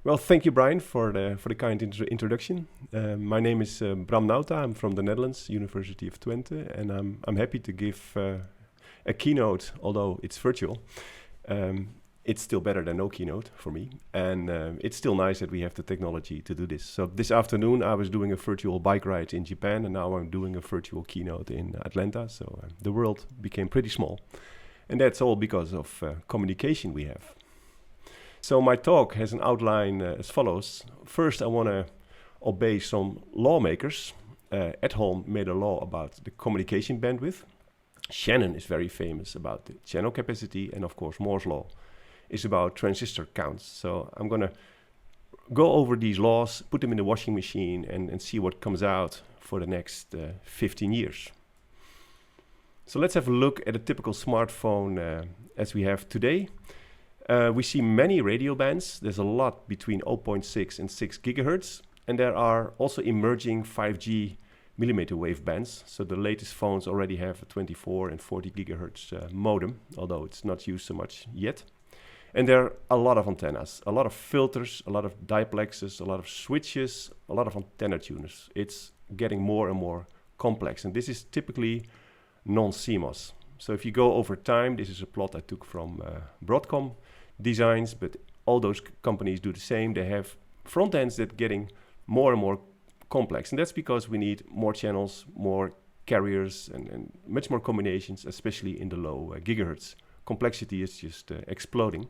Well, thank you, Brian, for the kind introduction. My name is Bram Nauta. I'm from the Netherlands, University of Twente, and I'm happy to give a keynote, although it's virtual. It's still better than no keynote for me, and it's still nice that we have the technology to do this. So this afternoon I was doing a virtual bike ride in Japan, and now I'm doing a virtual keynote in Atlanta, so the world became pretty small. And that's all because of communication we have. So my talk has an outline as follows. First, I want to obey some lawmakers. At home made a law about the communication bandwidth. Shannon is very famous about the channel capacity, and of course Moore's law is about transistor counts. So I'm going to go over these laws, put them in the washing machine, and see what comes out for the next 15 years. So let's have a look at a typical smartphone as we have today. We see many radio bands. There's a lot between 0.6 and 6 gigahertz. And there are also emerging 5G millimeter wave bands. So the latest phones already have a 24 and 40 gigahertz modem, although it's not used so much yet. And there are a lot of antennas, a lot of filters, a lot of diplexers, a lot of switches, a lot of antenna tuners. It's getting more and more complex. And this is typically non-CMOS. So if you go over time, this is a plot I took from Broadcom designs, but all those companies do the same. They have front ends that getting more and more complex. And that's because we need more channels, more carriers, and much more combinations, especially in the low gigahertz. Complexity is just exploding.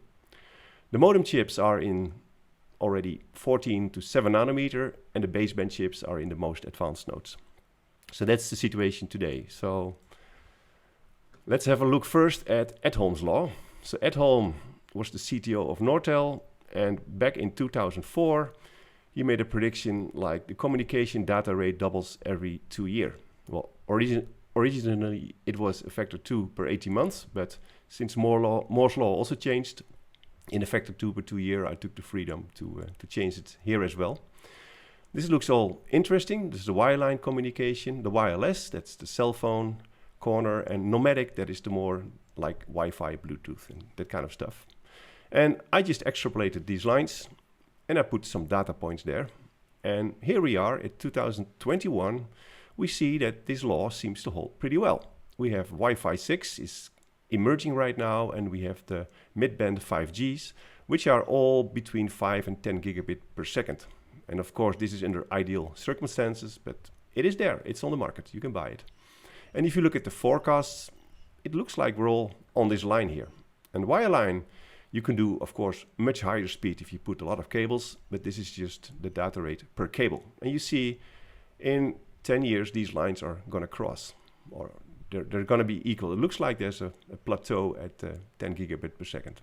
The modem chips are in already 14 to 7 nanometer, and the baseband chips are in the most advanced nodes. So that's the situation today. So let's have a look first at Edholm's law. So Edholm was the CTO of Nortel, and back in 2004, he made a prediction like the communication data rate doubles every 2 years. Well, originally it was a factor 2 per 18 months, but since Moore's law also changed in a factor 2 per 2 years, I took the freedom to change it here as well. This looks all interesting. This is the wireline communication, the wireless, that's the cell phone corner, and nomadic, that is the more like Wi-Fi, Bluetooth, and that kind of stuff. And I just extrapolated these lines, and I put some data points there. And here we are at 2021. We see that this law seems to hold pretty well. We have Wi-Fi 6 is emerging right now, and we have the mid-band 5Gs, which are all between 5 and 10 gigabit per second. And of course, this is under ideal circumstances, but it is there. It's on the market. You can buy it. And if you look at the forecasts, it looks like we're all on this line here. And wireline, you can do, of course, much higher speed if you put a lot of cables, but this is just the data rate per cable. And you see in 10 years, these lines are going to cross, or they're going to be equal. It looks like there's a plateau at 10 gigabit per second.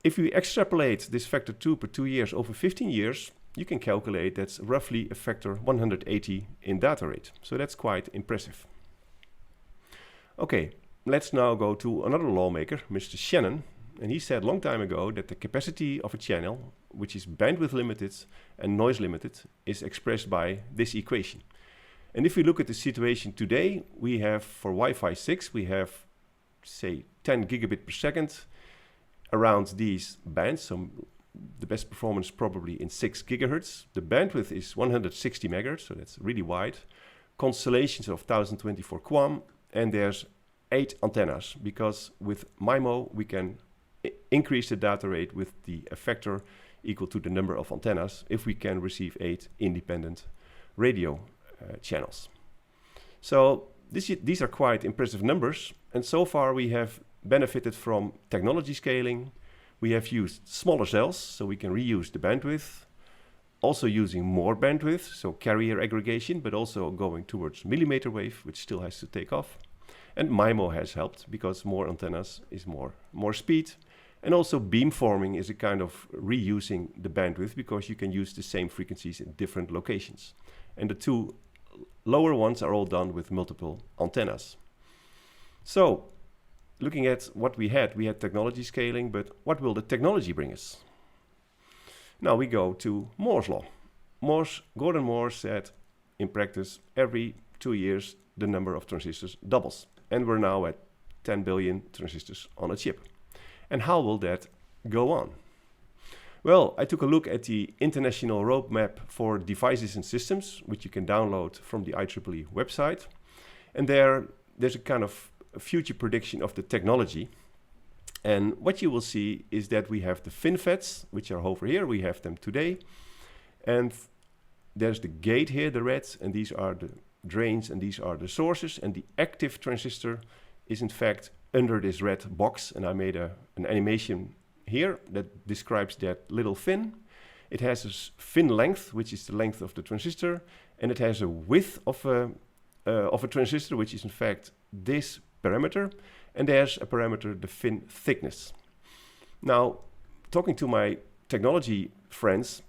If we extrapolate this factor 2 per 2 years over 15 years, you can calculate that's roughly a factor 180 in data rate. So that's quite impressive. Okay, let's now go to another lawmaker, Mr. Shannon. And he said a long time ago that the capacity of a channel, which is bandwidth limited and noise limited, is expressed by this equation. And if we look at the situation today, we have for Wi-Fi 6, we have, say, 10 gigabit per second around these bands. So the best performance probably in 6 gigahertz. The bandwidth is 160 megahertz, so that's really wide. Constellations of 1024 QAM, and there's 8 antennas, because with MIMO we can increase the data rate with the factor equal to the number of antennas if we can receive 8 independent radio channels. So these are quite impressive numbers, and so far we have benefited from technology scaling. We have used smaller cells, so we can reuse the bandwidth, also using more bandwidth, so carrier aggregation, but also going towards millimeter wave, which still has to take off. And MIMO has helped because more antennas is more speed. And also beamforming is a kind of reusing the bandwidth, because you can use the same frequencies in different locations. And the two lower ones are all done with multiple antennas. So looking at what we had technology scaling, but what will the technology bring us? Now we go to Moore's law. Gordon Moore said, in practice, every 2 years, the number of transistors doubles. And we're now at 10 billion transistors on a chip. And how will that go on? Well, I took a look at the international roadmap for devices and systems, which you can download from the IEEE website. And there's a kind of a future prediction of the technology. And what you will see is that we have the FinFETs, which are over here. We have them today. And there's the gate here, the red, and these are the drains, and these are the sources. And the active transistor is in fact under this red box. And I made an animation here that describes that little fin. It has a fin length, which is the length of the transistor, and it has a width of a transistor, which is in fact this parameter, and there's a parameter, the fin thickness. Now, talking to my technology friends,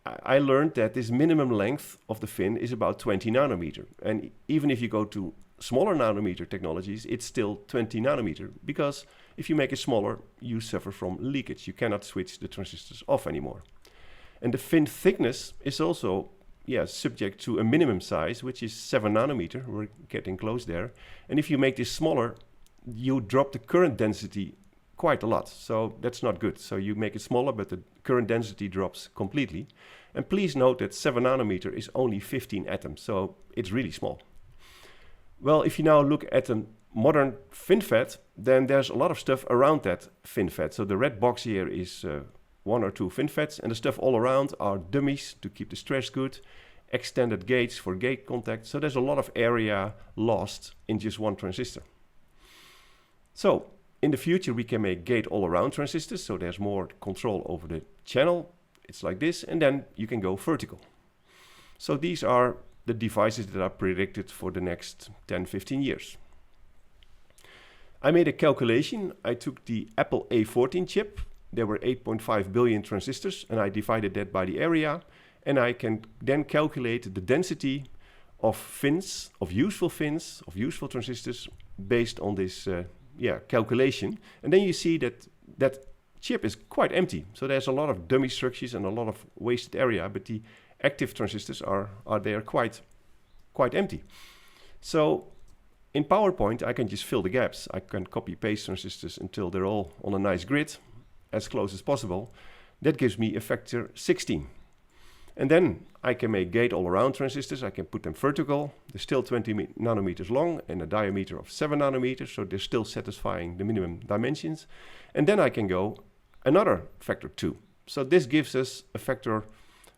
I learned that this minimum length of the fin is about 20 nanometer, and even if you go to smaller nanometer technologies, it's still 20 nanometer, because if you make it smaller, you suffer from leakage. You cannot switch the transistors off anymore. And the fin thickness is also subject to a minimum size, which is 7 nanometer. We're getting close there. And if you make this smaller, you drop the current density quite a lot. So that's not good. So you make it smaller, but the current density drops completely. And please note that 7 nanometer is only 15 atoms, so it's really small. Well, if you now look at a modern FinFET, then there's a lot of stuff around that FinFET. So the red box here is 1 or 2 FinFETs, and the stuff all around are dummies to keep the stress good, extended gates for gate contact. So there's a lot of area lost in just one transistor. So in the future, we can make gate all around transistors, so there's more control over the channel. It's like this, and then you can go vertical. So these are the devices that are predicted for the next 10, 15 years. I made a calculation. I took the Apple A14 chip. There were 8.5 billion transistors, and I divided that by the area, and I can then calculate the density of fins, of useful transistors, based on this calculation. And then you see that that chip is quite empty. So there's a lot of dummy structures and a lot of wasted area, but the active transistors are there quite empty. So in PowerPoint, I can just fill the gaps. I can copy paste transistors until they're all on a nice grid, as close as possible. That gives me a factor 16. And then I can make gate all around transistors. I can put them vertical. They're still 20 nanometers long and a diameter of 7 nanometers, so they're still satisfying the minimum dimensions. And then I can go another factor 2. So this gives us a factor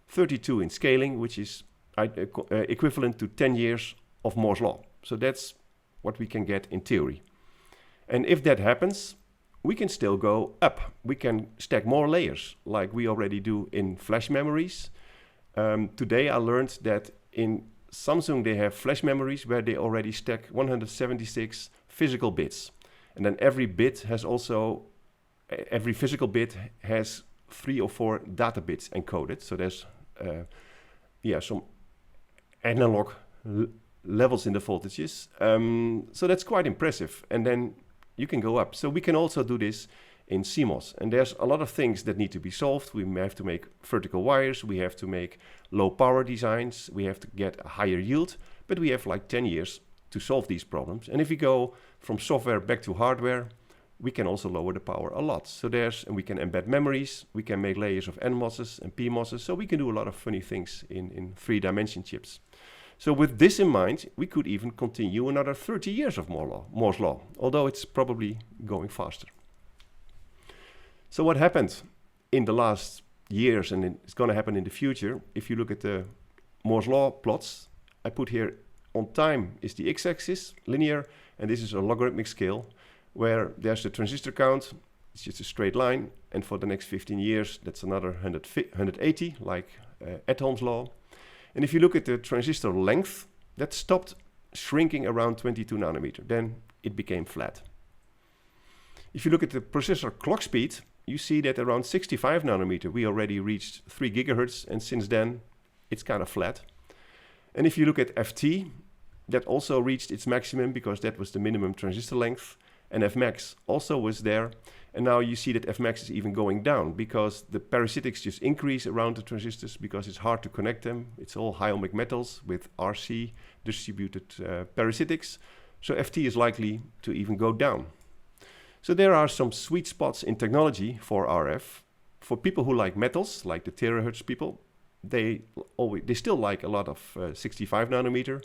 32 in scaling, which is equivalent to 10 years of Moore's law. So that's what we can get in theory. And if that happens, we can still go up. We can stack more layers, like we already do in flash memories. Today I learned that in Samsung they have flash memories where they already stack 176 physical bits. And then every physical bit has 3 or 4 data bits encoded. So there's some analog levels in the voltages. So that's quite impressive. And then you can go up. So we can also do this in CMOS. And there's a lot of things that need to be solved. We have to make vertical wires. We have to make low power designs. We have to get a higher yield. But we have like 10 years to solve these problems. And if we go from software back to hardware, we can also lower the power a lot. So and we can embed memories. We can make layers of NMOSs and PMOSs. So we can do a lot of funny things in 3-dimension chips. So with this in mind, we could even continue another 30 years of Moore's law, although it's probably going faster. So what happened in the last years, and it's going to happen in the future, if you look at the Moore's law plots, I put here on time is the x-axis, linear, and this is a logarithmic scale, where there's the transistor count, it's just a straight line, and for the next 15 years, that's another 180, like Atholm's law. And if you look at the transistor length, that stopped shrinking around 22 nanometer. Then it became flat. If you look at the processor clock speed, you see that around 65 nanometer, we already reached 3 gigahertz, and since then, it's kind of flat. And if you look at FT, that also reached its maximum because that was the minimum transistor length, and Fmax also was there. And now you see that Fmax is even going down because the parasitics just increase around the transistors because it's hard to connect them. It's all high ohmic metals with RC distributed parasitics. So FT is likely to even go down. So there are some sweet spots in technology for RF. For people who like metals, like the terahertz people, they still like a lot of 65 nanometer.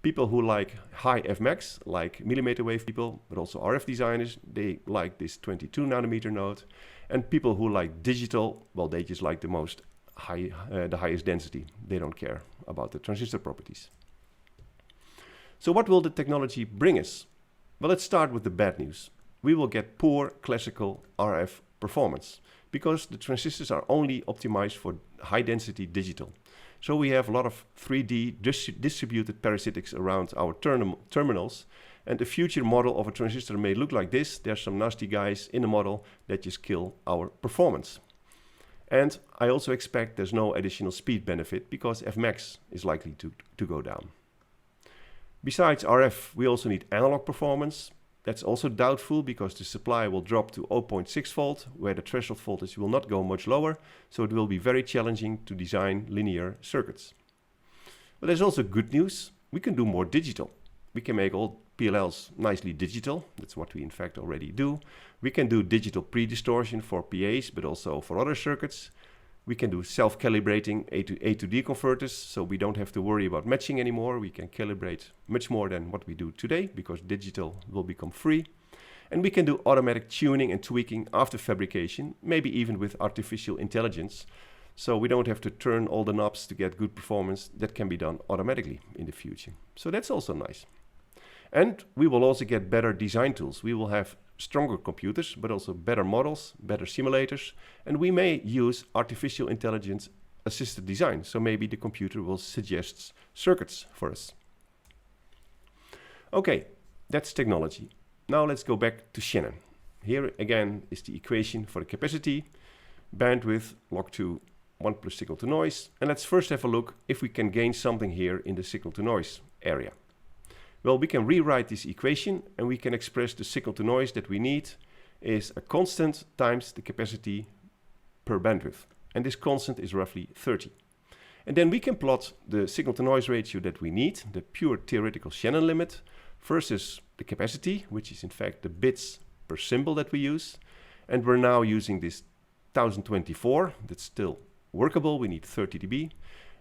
People who like high Fmax, like millimeter wave people, but also RF designers, they like this 22 nanometer node. And people who like digital, well, they just like the highest density. They don't care about the transistor properties. So what will the technology bring us? Well, let's start with the bad news. We will get poor classical RF performance because the transistors are only optimized for high density digital. So we have a lot of 3D distributed parasitics around our terminals, and the future model of a transistor may look like this. There's some nasty guys in the model that just kill our performance. And I also expect there's no additional speed benefit because Fmax is likely to go down. Besides RF, we also need analog performance. That's also doubtful because the supply will drop to 0.6 volt, where the threshold voltage will not go much lower, so it will be very challenging to design linear circuits. But there's also good news. We can do more digital. We can make all PLLs nicely digital. That's what we in fact already do. We can do digital pre-distortion for PAs, but also for other circuits. We can do self-calibrating A to D converters, so we don't have to worry about matching anymore. We can calibrate much more than what we do today because digital will become free. And we can do automatic tuning and tweaking after fabrication, maybe even with artificial intelligence. So we don't have to turn all the knobs to get good performance. That can be done automatically in the future. So that's also nice. And we will also get better design tools. We will have stronger computers, but also better models, better simulators, and we may use artificial intelligence assisted design. So maybe the computer will suggest circuits for us. Okay, that's technology. Now let's go back to Shannon. Here again is the equation for the capacity, bandwidth, log to 1 plus signal to noise. And let's first have a look if we can gain something here in the signal to noise area. Well, we can rewrite this equation and we can express the signal to noise that we need is a constant times the capacity per bandwidth. And this constant is roughly 30. And then we can plot the signal to noise ratio that we need, the pure theoretical Shannon limit, versus the capacity, which is in fact the bits per symbol that we use. And we're now using this 1024, that's still workable, we need 30 dB.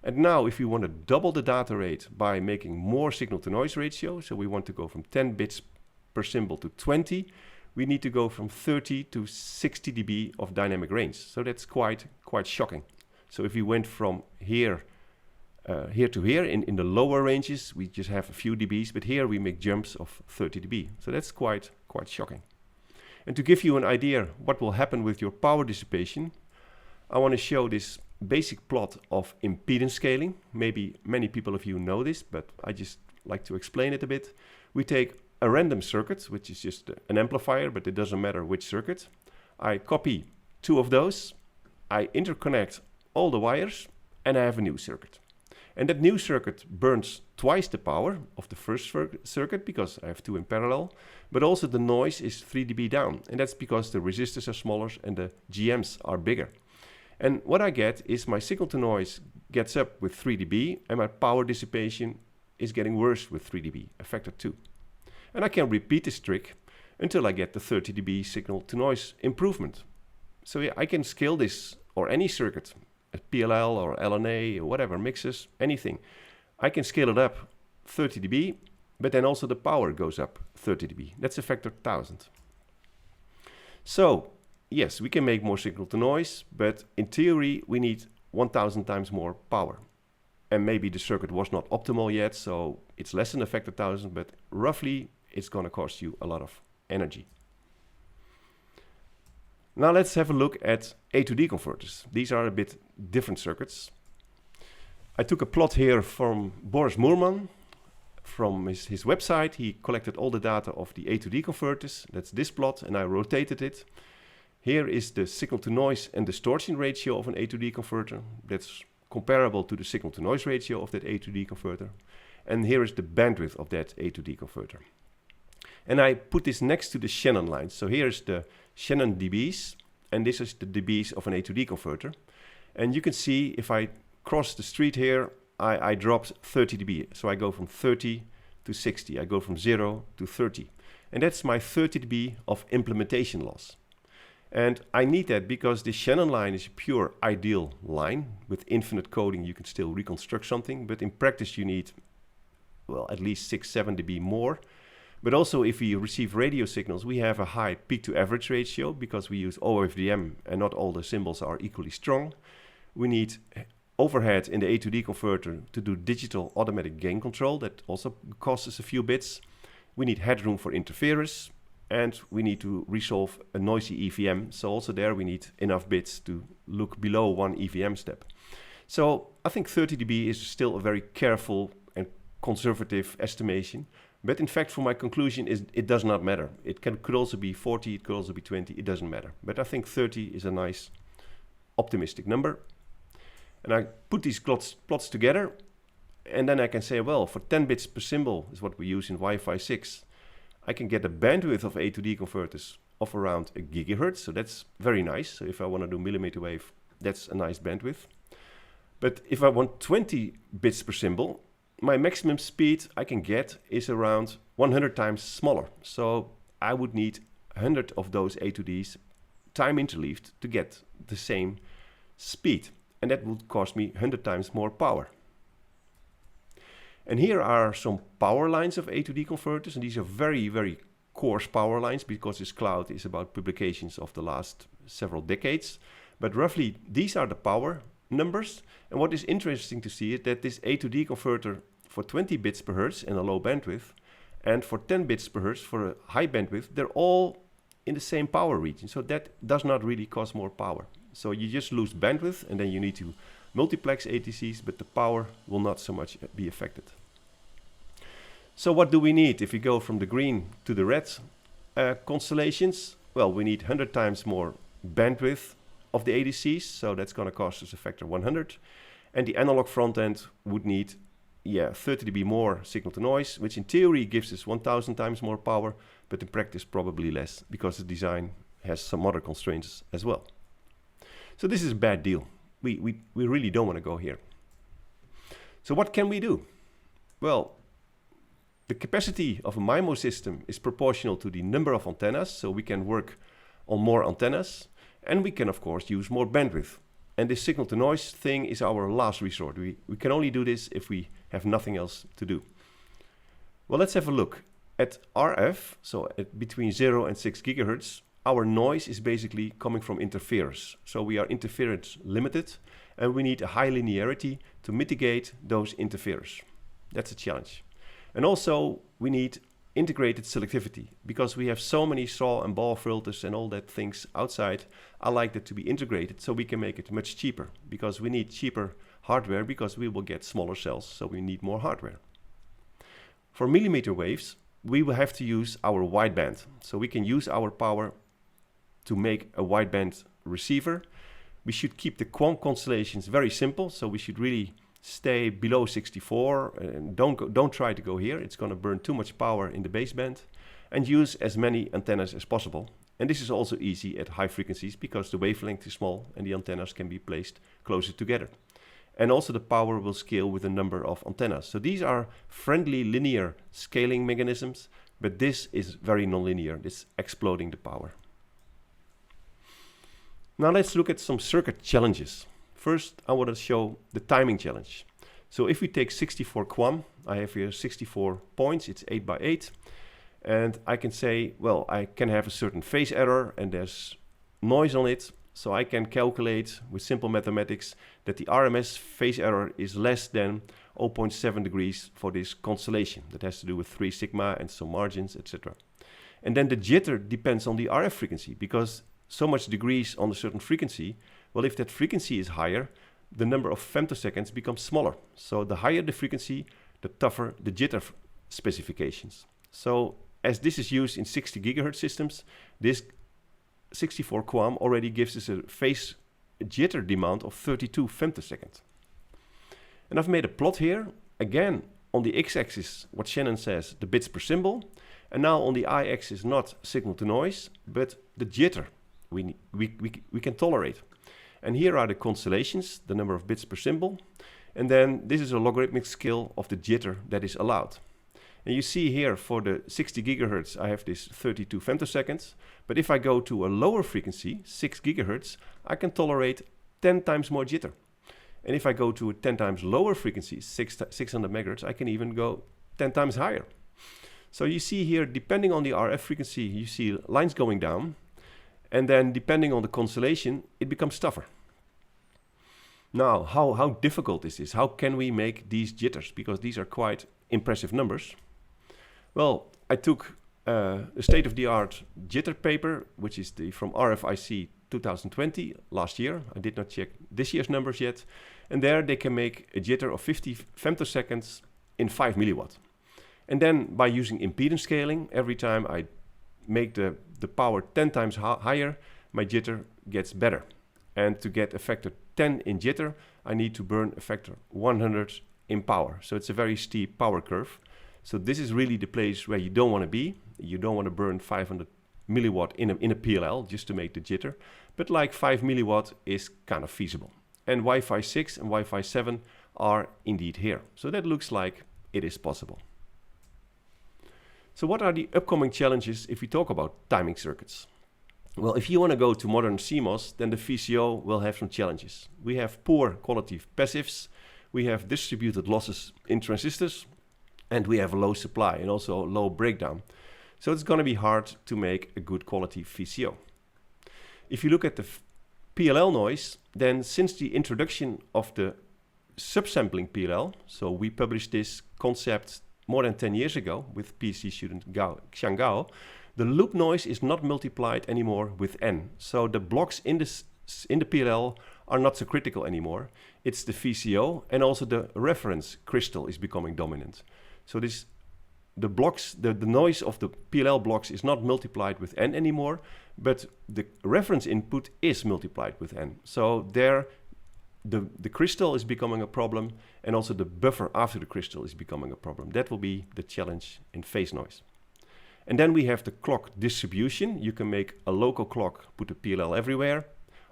And now if we want to double the data rate by making more signal to noise ratio, so we want to go from 10 bits per symbol to 20, we need to go from 30 to 60 dB of dynamic range. So that's quite shocking. So if we went from here to here in the lower ranges, we just have a few dBs, but here we make jumps of 30 dB. So that's quite shocking. And to give you an idea what will happen with your power dissipation, I want to show this basic plot of impedance scaling. Maybe many people of you know this, but I just like to explain it a bit. We take a random circuit, which is just an amplifier, but it doesn't matter which circuit. I copy 2 of those, I interconnect all the wires, and I have a new circuit. And that new circuit burns twice the power of the first circuit because I have 2 in parallel, but also the noise is 3 dB down, and that's because the resistors are smaller and the GMs are bigger. And what I get is my signal to noise gets up with 3 dB and my power dissipation is getting worse with 3 dB, a factor 2. And I can repeat this trick until I get the 30 dB signal to noise improvement. So yeah, I can scale this or any circuit, a PLL or LNA or whatever, mixes, anything. I can scale it up 30 dB, but then also the power goes up 30 dB. That's a factor 1000. So yes, we can make more signal to noise, but in theory, we need 1000 times more power. And maybe the circuit was not optimal yet, so it's less than a factor 1000, but roughly it's going to cost you a lot of energy. Now let's have a look at A to D converters. These are a bit different circuits. I took a plot here from Boris Moorman from his website. He collected all the data of the A to D converters. That's this plot, and I rotated it. Here is the signal to noise and distortion ratio of an A to D converter. That's comparable to the signal to noise ratio of that A to D converter. And here is the bandwidth of that A to D converter. And I put this next to the Shannon line. So here's the Shannon dBs, and this is the dBs of an A to D converter. And you can see if I cross the street here, I dropped 30 dB. So I go from 30 to 60. I go from 0 to 30. And that's my 30 dB of implementation loss. And I need that because the Shannon line is a pure ideal line. With infinite coding, you can still reconstruct something, but in practice, you need, well, at least 6-7 dB more. But also, if we receive radio signals, we have a high peak-to-average ratio because we use OFDM and not all the symbols are equally strong. We need overhead in the A to D converter to do digital automatic gain control. That also costs us a few bits. We need headroom for interferers. And we need to resolve a noisy EVM. So also there we need enough bits to look below one EVM step. So I think 30 dB is still a very careful and conservative estimation. But in fact, for my conclusion is it does not matter. It could also be 40, it could also be 20, it doesn't matter. But I think 30 is a nice optimistic number. And I put these plots together. And then I can say, well, for 10 bits per symbol is what we use in Wi-Fi 6. I can get a bandwidth of A to D converters of around a gigahertz, so that's very nice. So if I want to do millimeter wave, that's a nice bandwidth. But if I want 20 bits per symbol, my maximum speed I can get is around 100 times smaller. So I would need 100 of those A to Ds time interleaved to get the same speed. And that would cost me 100 times more power. And here are some power lines of A to D converters, and these are very, very coarse power lines because this cloud is about publications of the last several decades. But roughly, these are the power numbers. And what is interesting to see is that this A to D converter for 20 bits per hertz and a low bandwidth, and for 10 bits per hertz for a high bandwidth, they're all in the same power region. So that does not really cost more power. So you just lose bandwidth, and then you need to multiplex ATCs, but the power will not so much be affected. So what do we need if we go from the green to the red constellations? Well, we need 100 times more bandwidth of the ADCs, so that's going to cost us a factor 100. And the analog front end would need 30 dB more signal to noise, which in theory gives us 1000 times more power, but in practice probably less because the design has some other constraints as well. So this is a bad deal. We really don't want to go here. So what can we do? Well, the capacity of a MIMO system is proportional to the number of antennas, so we can work on more antennas, and we can of course use more bandwidth. And this signal to noise thing is our last resort. We can only do this if we have nothing else to do. Well, let's have a look at RF, so at between 0 and 6 gigahertz. Our noise is basically coming from interferers. So we are interference limited, and we need a high linearity to mitigate those interferers. That's a challenge. And also we need integrated selectivity because we have so many SAW and BAW filters and all that things outside. I like that to be integrated so we can make it much cheaper because we need cheaper hardware because we will get smaller cells, so we need more hardware. For millimeter waves, we will have to use our wideband. So we can use our power to make a wideband receiver. We should keep the QAM constellations very simple, so we should really stay below 64 and don't try to go here. It's going to burn too much power in the baseband, and use as many antennas as possible. And this is also easy at high frequencies because the wavelength is small and the antennas can be placed closer together. And also the power will scale with the number of antennas. So these are friendly linear scaling mechanisms, but this is very nonlinear. It's exploding the power. Now let's look at some circuit challenges. First, I want to show the timing challenge. So if we take 64 QAM, I have here 64 points, it's 8 by 8. And I can say, well, I can have a certain phase error and there's noise on it. So I can calculate with simple mathematics that the RMS phase error is less than 0.7 degrees for this constellation. That has to do with 3 sigma and some margins, etc. And then the jitter depends on the RF frequency because so much degrees on a certain frequency. Well, if that frequency is higher, the number of femtoseconds becomes smaller. So the higher the frequency, the tougher the jitter specifications. So as this is used in 60 gigahertz systems, this 64 QAM already gives us a phase jitter demand of 32 femtoseconds. And I've made a plot here. Again, on the x-axis, what Shannon says, the bits per symbol. And now on the y-axis, not signal to noise, but the jitter we can tolerate. And here are the constellations, the number of bits per symbol. And then this is a logarithmic scale of the jitter that is allowed. And you see here for the 60 gigahertz, I have this 32 femtoseconds. But if I go to a lower frequency, 6 gigahertz, I can tolerate 10 times more jitter. And if I go to a 10 times lower frequency, 600 megahertz, I can even go 10 times higher. So you see here, depending on the RF frequency, you see lines going down. And then depending on the constellation, it becomes tougher. Now, how difficult is this? How can we make these jitters? Because these are quite impressive numbers. Well, I took a state-of-the-art jitter paper, which is from RFIC 2020, last year. I did not check this year's numbers yet. And there they can make a jitter of 50 femtoseconds in 5 milliwatt. And then by using impedance scaling, every time I make the power 10 times higher, my jitter gets better. And to get a factor 10 in jitter, I need to burn a factor 100 in power. So it's a very steep power curve. So this is really the place where you don't want to be. You don't want to burn 500 milliwatt in a PLL just to make the jitter. But like 5 milliwatt is kind of feasible. And Wi-Fi 6 and Wi-Fi 7 are indeed here. So that looks like it is possible. So what are the upcoming challenges if we talk about timing circuits? Well, if you want to go to modern CMOS, then the VCO will have some challenges. We have poor quality passives, we have distributed losses in transistors, and we have a low supply and also low breakdown. So it's going to be hard to make a good quality VCO. If you look at the PLL noise, then since the introduction of the subsampling PLL, so we published this concept more than 10 years ago with PhD student Xiang Gao, the loop noise is not multiplied anymore with N. So the blocks in the PLL are not so critical anymore. It's the VCO and also the reference crystal is becoming dominant. So the noise of the PLL blocks is not multiplied with N anymore, but the reference input is multiplied with N. So there the crystal is becoming a problem, and also the buffer after the crystal is becoming a problem. That will be the challenge in phase noise. And then we have the clock distribution. You can make a local clock, put a PLL everywhere,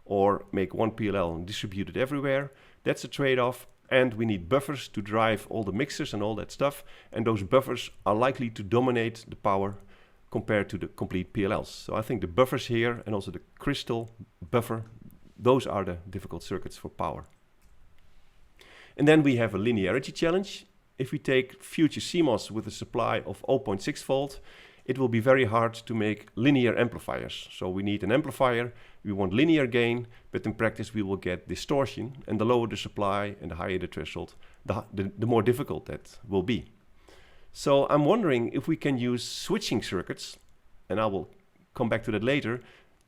or make one PLL and distribute it everywhere. That's a trade-off. And we need buffers to drive all the mixers and all that stuff. And those buffers are likely to dominate the power compared to the complete PLLs. So I think the buffers here and also the crystal buffer, those are the difficult circuits for power. And then we have a linearity challenge. If we take future CMOS with a supply of 0.6 volt, it will be very hard to make linear amplifiers. So we need an amplifier, we want linear gain, but in practice we will get distortion, and the lower the supply and the higher the threshold, the more difficult that will be. So I'm wondering if we can use switching circuits, and I will come back to that later,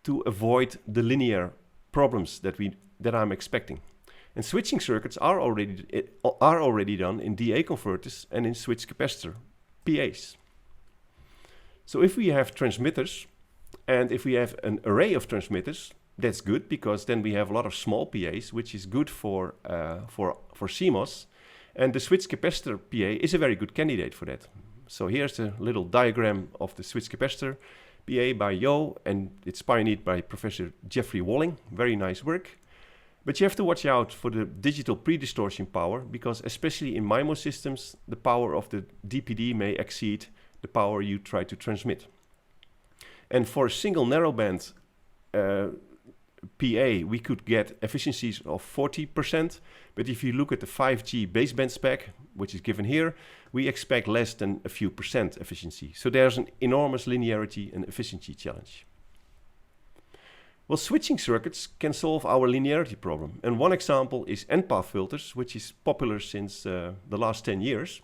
to avoid the linear problems that I'm expecting. And switching circuits are already done in DA converters and in switch capacitor PAs. So if we have transmitters, and if we have an array of transmitters, that's good, because then we have a lot of small PAs, which is good for CMOS. And the switch capacitor PA is a very good candidate for that. So here's a little diagram of the switch capacitor PA by Yo, and it's pioneered by Professor Jeffrey Walling. Very nice work. But you have to watch out for the digital pre-distortion power, because especially in MIMO systems, the power of the DPD may exceed the power you try to transmit. And for a single narrowband PA, we could get efficiencies of 40%, but if you look at the 5G baseband spec, which is given here, we expect less than a few percent efficiency. So there's an enormous linearity and efficiency challenge. Well, switching circuits can solve our linearity problem. And one example is end-pass filters, which is popular since the last 10 years.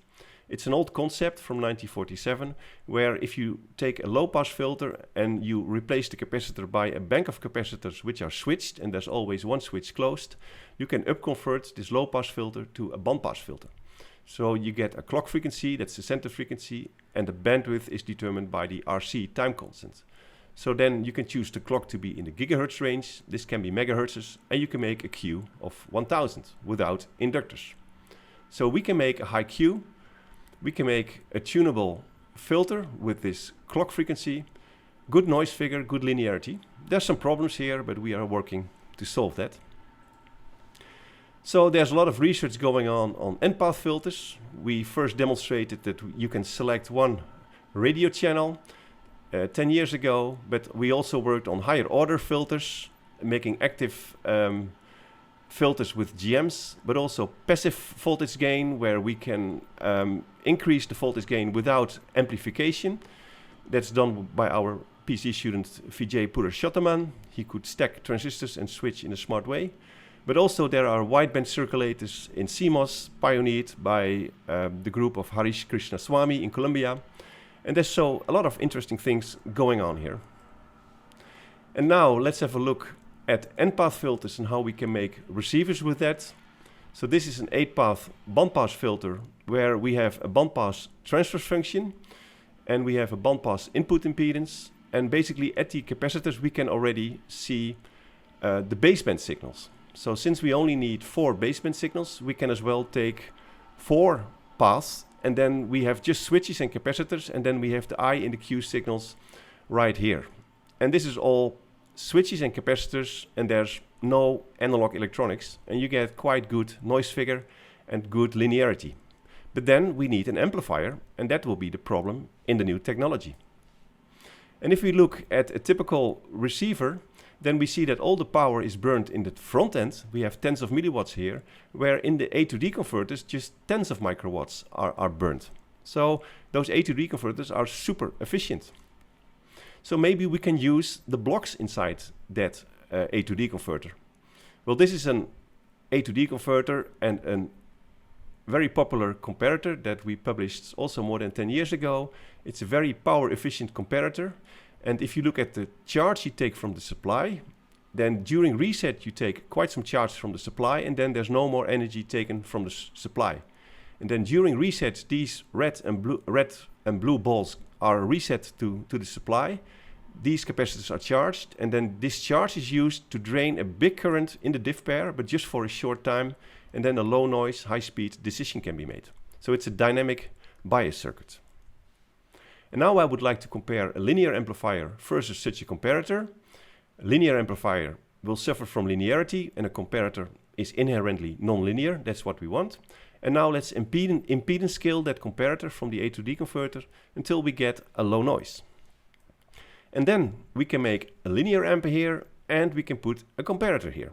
It's an old concept from 1947, where if you take a low-pass filter and you replace the capacitor by a bank of capacitors which are switched, and there's always one switch closed, you can upconvert this low-pass filter to a bandpass filter. So you get a clock frequency, that's the center frequency, and the bandwidth is determined by the RC time constant. So then you can choose the clock to be in the gigahertz range, this can be megahertzes, and you can make a Q of 1000 without inductors. So we can make a high Q, we can make a tunable filter with this clock frequency, good noise figure, good linearity. There's some problems here, but we are working to solve that. So there's a lot of research going on end-pass filters. We first demonstrated that you can select one radio channel 10 years ago, but we also worked on higher order filters, making active filters with GMs, but also passive voltage gain, where we can increase the voltage gain without amplification. That's done by our PhD student Vijay Purushottaman. He could stack transistors and switch in a smart way. But also there are wideband circulators in CMOS, pioneered by the group of Harish Krishnaswamy in Columbia. And there's so a lot of interesting things going on here. And now let's have a look at end-pass filters and how we can make receivers with that. So this is an 8-path bandpass filter where we have a bandpass transfer function and we have a bandpass input impedance. And basically at the capacitors we can already see the baseband signals. So since we only need 4 baseband signals, we can as well take 4 paths, and then we have just switches and capacitors, and then we have the I and the Q signals right here. And this is all switches and capacitors, and there's no analog electronics, and you get quite good noise figure and good linearity. But then we need an amplifier, and that will be the problem in the new technology. And if we look at a typical receiver, then we see that all the power is burned in the front end. We have tens of milliwatts here, where in the A to D converters, just tens of microwatts are burned. So those A to D converters are super efficient. So maybe we can use the blocks inside that A to D converter. Well, this is an A to D converter and a very popular comparator that we published also more than 10 years ago. It's a very power efficient comparator. And if you look at the charge you take from the supply, then during reset you take quite some charge from the supply, and then there's no more energy taken from the supply. And then during reset, these red and blue balls are reset to the supply. These capacitors are charged, and then this charge is used to drain a big current in the diff pair, but just for a short time, and then a low noise, high speed decision can be made. So it's a dynamic bias circuit. And now I would like to compare a linear amplifier versus such a comparator. A linear amplifier will suffer from linearity, and a comparator is inherently nonlinear. That's what we want. And now let's impedance scale that comparator from the A to D converter until we get a low noise. And then we can make a linear amp here, and we can put a comparator here.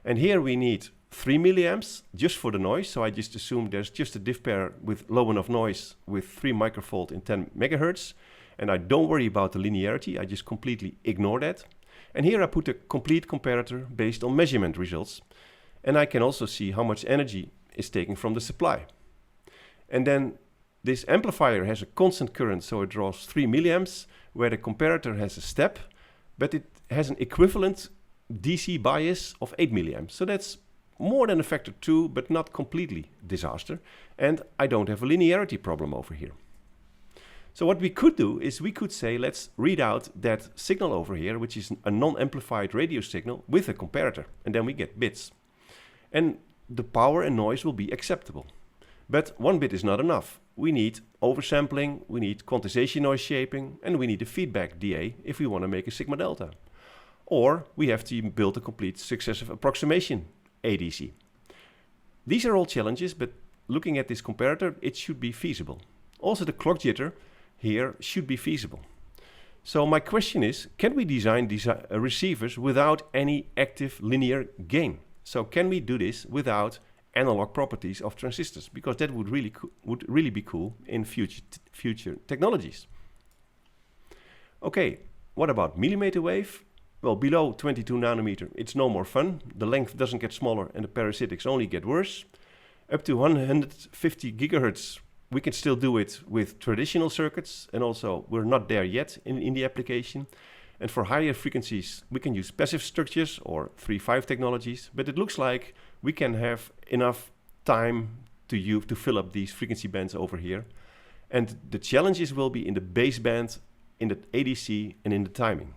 And here we need 3 milliamps just for the noise. So I just assume there's just a diff pair with low enough noise with 3 microvolt in 10 megahertz. And I don't worry about the linearity. I just completely ignore that. And here I put a complete comparator based on measurement results. And I can also see how much energy is taken from the supply. And then this amplifier has a constant current, so it draws 3 milliamps, where the comparator has a step, but it has an equivalent DC bias of 8 milliamps. So that's more than a factor 2, but not completely disaster. And I don't have a linearity problem over here. So what we could do is we could say, let's read out that signal over here, which is a non-amplified radio signal with a comparator. And then we get bits. And the power and noise will be acceptable. But 1 bit is not enough. We need oversampling, we need quantization noise shaping, and we need a feedback DA if we want to make a sigma delta. Or we have to build a complete successive approximation ADC. These are all challenges, but looking at this comparator, it should be feasible. Also, the clock jitter here should be feasible. So my question is, can we design these receivers without any active linear gain? So can we do this without analog properties of transistors? Because that would really be cool in future technologies. Okay, what about millimeter wave? Well, below 22 nanometer, it's no more fun. The length doesn't get smaller and the parasitics only get worse. Up to 150 gigahertz, we can still do it with traditional circuits, and also we're not there yet in the application. And for higher frequencies, we can use passive structures or 3-5 technologies, but it looks like we can have enough time to fill up these frequency bands over here. And the challenges will be in the baseband, in the ADC, and in the timing.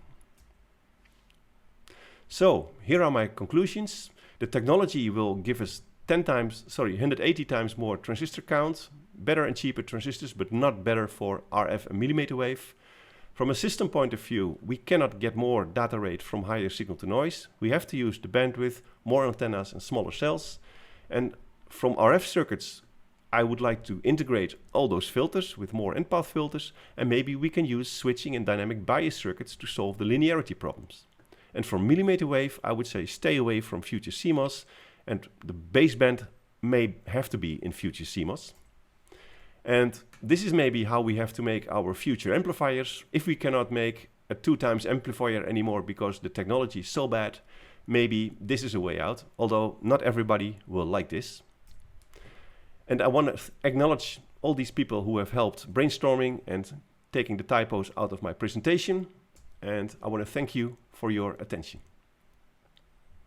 So here are my conclusions. The technology will give us 180 times more transistor count, better and cheaper transistors, but not better for RF and millimeter wave. From a system point of view, we cannot get more data rate from higher signal to noise. We have to use the bandwidth, more antennas and smaller cells. And from RF circuits, I would like to integrate all those filters with more end-path filters, and maybe we can use switching and dynamic bias circuits to solve the linearity problems. And for millimeter wave, I would say stay away from future CMOS, and the baseband may have to be in future CMOS. And this is maybe how we have to make our future amplifiers. If we cannot make a 2x amplifier anymore because the technology is so bad, maybe this is a way out, although not everybody will like this. And I want to acknowledge all these people who have helped brainstorming and taking the typos out of my presentation. And I want to thank you for your attention.